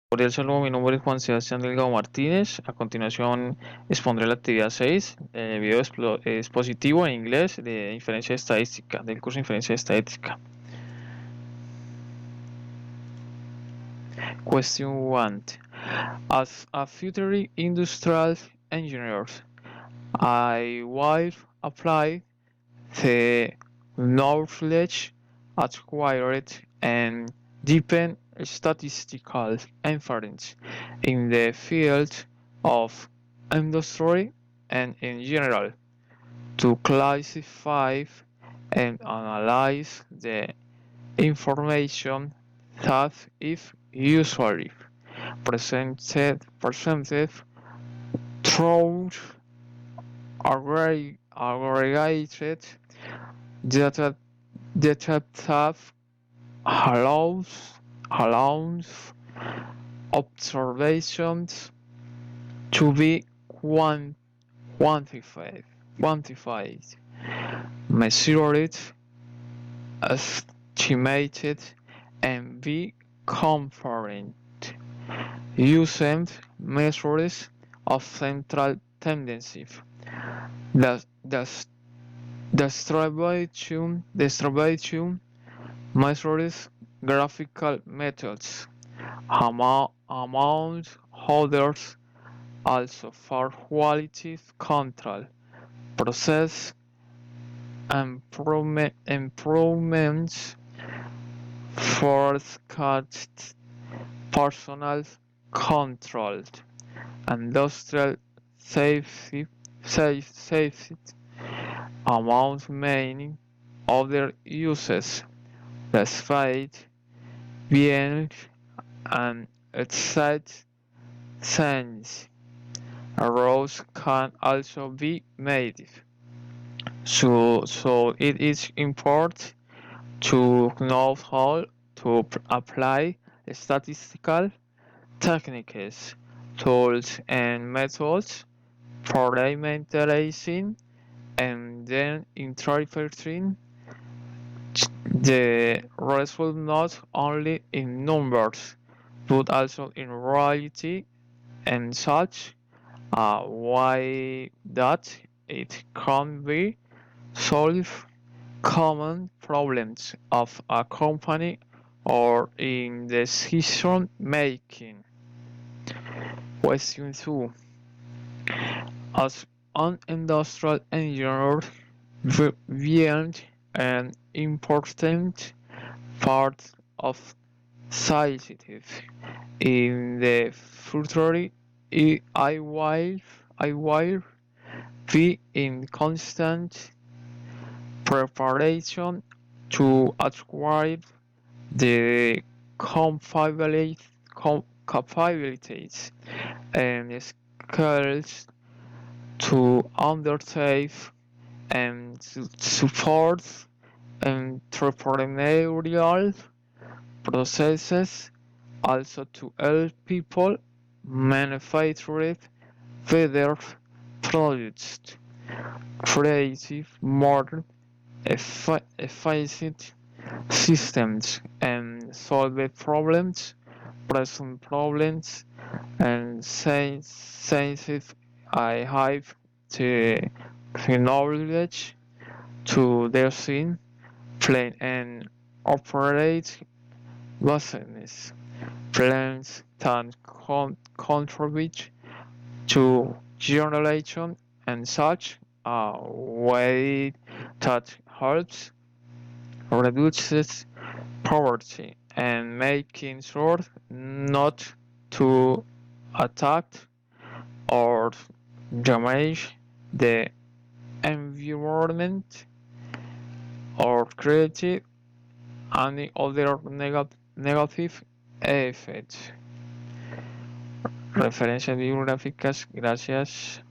Por el saludo, mi nombre es Juan Sebastián Delgado Martínez. A continuación expondré la actividad 6, video expositivo en inglés de inferencia estadística, del curso de inferencia estadística. Question 1. As a future industrial engineer, I will apply the knowledge acquired and deepen statistical inference in the field of industry and in general to classify and analyze the information that is usually presented through aggregated data that allows observations to be quantified, measured, estimated, and be compared using measures of central tendency. The distribution measures graphical methods, among others, also for quality control, process improvements, forecast, personal control, industrial safety, among many other uses, despite being an exact science. Errors can also be made. So it is important to know how to apply statistical techniques, tools, and methods for parameterizing and then interpreting the result not only in numbers but also in reality and such a way that it can be solve common problems of a company or in decision making. Question 2. As an industrial engineer, being an important part of society in the future, I will be in constant preparation to acquire the capabilities and skills to undertake and support entrepreneurial processes, also to help people manufacture better products, creative, more efficient systems, and solve problems, present problems, and since I have the knowledge to their scene, plan and operate business plans that contribute to generation and such a way that helps reduces poverty and making sure not to attack or damage the environment or create any other negative effects. Referencias bibliográficas, gracias.